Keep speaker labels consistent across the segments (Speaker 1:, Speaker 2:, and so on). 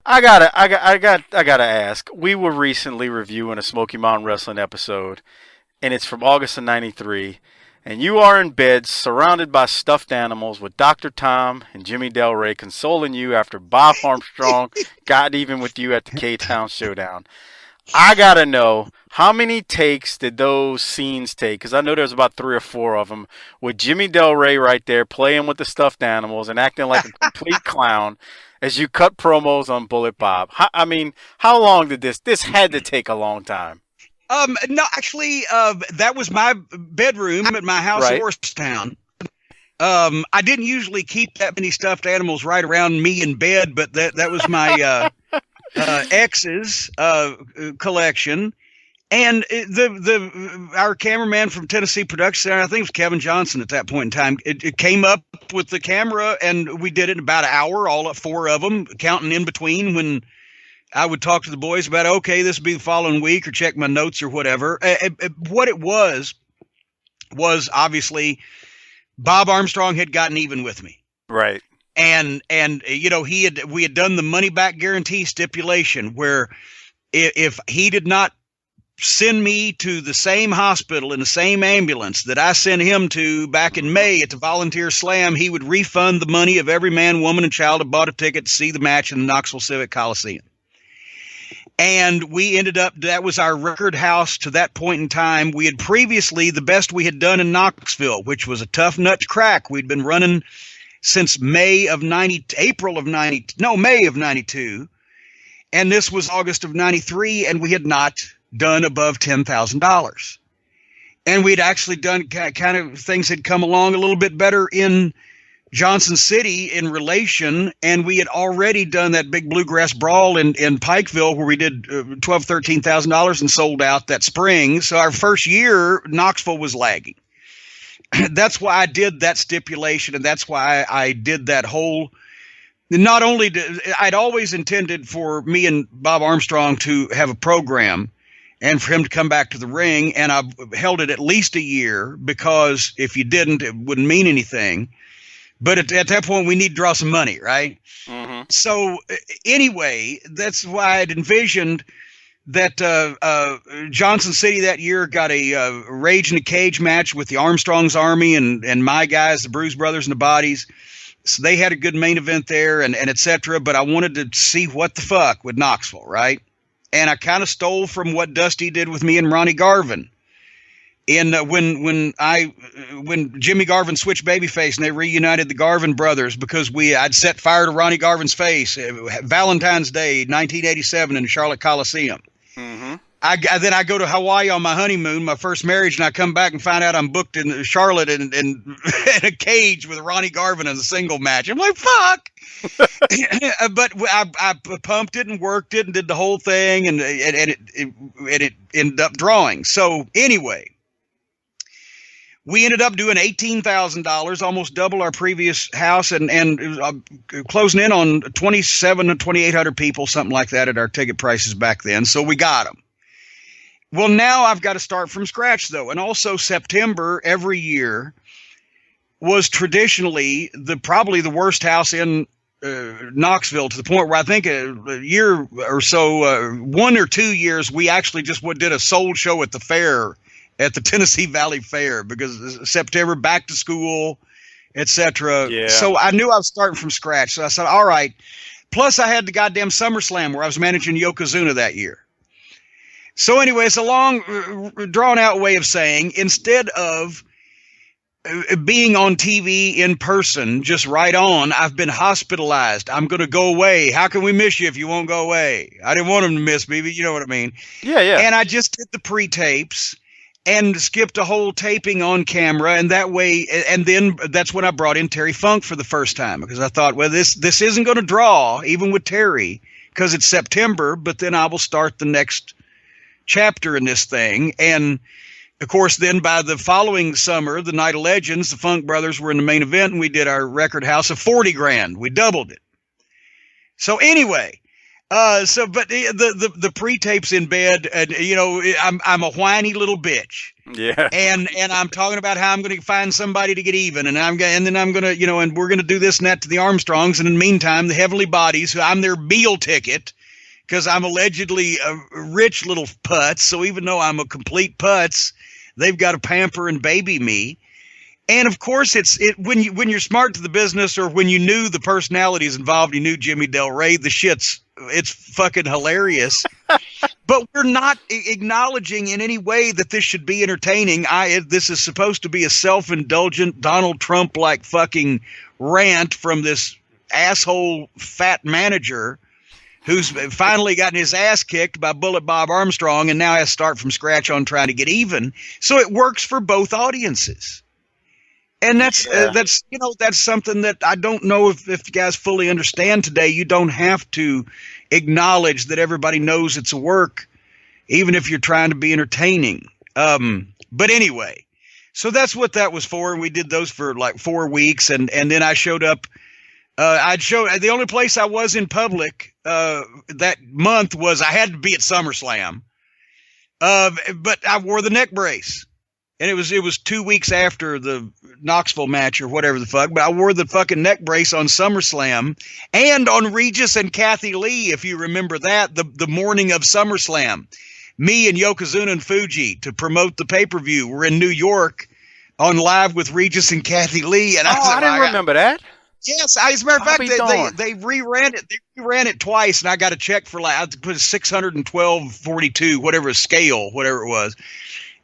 Speaker 1: I gotta ask. We were recently reviewing a Smoky Mountain Wrestling episode, and it's from August of '93. And you are in bed, surrounded by stuffed animals, with Dr. Tom and Jimmy Del Rey consoling you after Bob Armstrong got even with you at the K-Town Showdown. I gotta know, how many takes did those scenes take? Because I know there's about three or four of them with Jimmy Del Rey right there playing with the stuffed animals and acting like a complete clown as you cut promos on Bullet Bob. I mean, how long did this had to take a long time.
Speaker 2: No, actually, that was my bedroom at my house in
Speaker 1: Right?
Speaker 2: Orstown. I didn't usually keep that many stuffed animals right around me in bed, but that was my ex's collection. And our cameraman from Tennessee Production Center, I think it was Kevin Johnson at that point in time, it came up with the camera, and we did it in about an hour, all at four of them, counting in between when I would talk to the boys about, okay, this will be the following week, or check my notes or whatever. What it was obviously Bob Armstrong had gotten even with me.
Speaker 1: Right.
Speaker 2: And you know, we had done the money back guarantee stipulation where if he did not send me to the same hospital in the same ambulance that I sent him to back in May at the Volunteer Slam, he would refund the money of every man, woman, and child who bought a ticket to see the match in the Knoxville Civic Coliseum. And we ended up, that was our record house to that point in time. We had previously, the best we had done in Knoxville, which was a tough nut to crack. We'd been running since May of 92. And this was August of 93, and we had not done above $10,000. And we'd actually done kind of things had come along a little bit better in Johnson City in relation, and we had already done that big bluegrass brawl in Pikeville where we did $13,000 and sold out that spring. So our first year, Knoxville was lagging. That's why I did that stipulation, and that's why I did that whole. Not only I'd always intended for me and Bob Armstrong to have a program and for him to come back to the ring, and I held it at least a year, because if you didn't, it wouldn't mean anything. But at that point, we need to draw some money, right?
Speaker 1: Mm-hmm.
Speaker 2: So anyway, that's why I'd envisioned that Johnson City that year got a Rage in a Cage match with the Armstrong's Army and my guys, the Bruise Brothers and the Bodies. So they had a good main event there and et cetera. But I wanted to see what the fuck with Knoxville, right? And I kind of stole from what Dusty did with me and Ronnie Garvin. And when Jimmy Garvin switched babyface and they reunited the Garvin brothers, because I'd set fire to Ronnie Garvin's face, Valentine's Day 1987 in the Charlotte Coliseum.
Speaker 1: Mm-hmm.
Speaker 2: Then I go to Hawaii on my honeymoon, my first marriage, and I come back and find out I'm booked in Charlotte in a cage with Ronnie Garvin in a single match. I'm like, fuck. But I pumped it and worked it and did the whole thing, and it ended up drawing. So anyway, we ended up doing $18,000, almost double our previous house, and closing in on 2,700 to 2,800 people, something like that, at our ticket prices back then. So we got them. Well, now I've got to start from scratch, though. And also September every year was traditionally probably the worst house in Knoxville, to the point where I think a year or so, 1 or 2 years, we actually just did a sold show at the fair, at the Tennessee Valley Fair, because September, back to school, etc.
Speaker 1: Yeah.
Speaker 2: So I knew I was starting from scratch. So I said, all right. Plus I had the goddamn SummerSlam where I was managing Yokozuna that year. So anyway, it's a long, drawn-out way of saying, instead of being on TV in person, just right on, I've been hospitalized. I'm going to go away. How can we miss you if you won't go away? I didn't want them to miss me, but you know what I mean.
Speaker 1: Yeah, yeah.
Speaker 2: And I just did the pre-tapes and skipped a whole taping on camera, and that way, and then that's when I brought in Terry Funk for the first time, because I thought, well, this isn't going to draw, even with Terry, because it's September, but then I will start the next chapter in this thing. And of course, then by the following summer, the Night of Legends, the Funk Brothers were in the main event, and we did our record house of 40 grand. We doubled it. So anyway, But the pre-tape's in bed, and I'm a whiny little bitch.
Speaker 1: Yeah.
Speaker 2: And I'm talking about how I'm going to find somebody to get even, and then I'm going to, and we're going to do this and that to the Armstrongs, and in the meantime, the Heavenly Bodies, who I'm their meal ticket, because I'm allegedly a rich little putz. So even though I'm a complete putz, they've got to pamper and baby me. And of course, when you're smart to the business, or when you knew the personalities involved, you knew Jimmy Del Rey, it's fucking hilarious. But we're not acknowledging in any way that this should be entertaining. This is supposed to be a self-indulgent Donald Trump-like fucking rant from this asshole fat manager who's finally gotten his ass kicked by Bullet Bob Armstrong and now has to start from scratch on trying to get even. So it works for both audiences. And that's something that I don't know if you guys fully understand today. You don't have to acknowledge that everybody knows it's a work, even if you're trying to be entertaining. But anyway, so that's what that was for. And we did those for like 4 weeks. And then I showed up. The only place I was in public that month was I had to be at SummerSlam. But I wore the neck brace. And it was 2 weeks after the Knoxville match or whatever the fuck, but I wore the fucking neck brace on SummerSlam and on Regis and Kathy Lee, if you remember that, the morning of SummerSlam. Me and Yokozuna and Fuji, to promote the pay-per-view, were in New York on Live with Regis and Kathy Lee. And
Speaker 1: I didn't remember that.
Speaker 2: Yes, as a matter of fact, they reran it. They reran it twice, and I got a check for I put 612.42, whatever scale, whatever it was.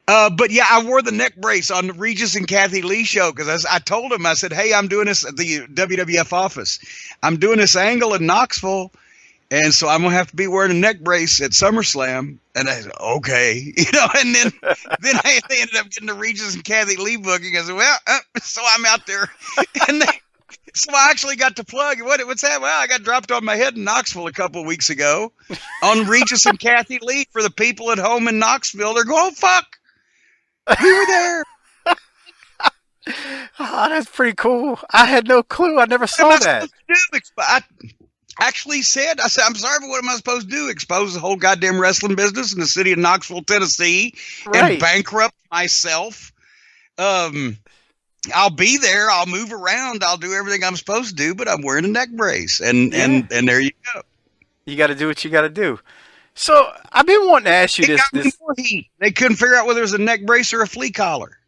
Speaker 2: But yeah, I wore the neck brace on the Regis and Kathy Lee show because I told him, I said, hey, I'm doing this at the WWF office. I'm doing this angle in Knoxville, and so I'm going to have to be wearing a neck brace at SummerSlam. And I said, okay. And then they ended up getting the Regis and Kathy Lee booking. I said, well, so I'm out there. And so I actually got to plug. What's that? Well, I got dropped on my head in Knoxville a couple of weeks ago on Regis and Kathy Lee. For the people at home in Knoxville, they're going, oh, fuck. We were there.
Speaker 1: Oh, that's pretty cool. I had no clue. I never saw that.
Speaker 2: I actually said, I'm sorry, but what am I supposed to do? Expose the whole goddamn wrestling business in the city of Knoxville, Tennessee, and bankrupt myself? I'll be there. I'll move around. I'll do everything I'm supposed to do, but I'm wearing a neck brace, and there you go.
Speaker 1: You got to do what you got to do. So I've been wanting to ask you this.
Speaker 2: They couldn't figure out whether it was a neck brace or a flea collar.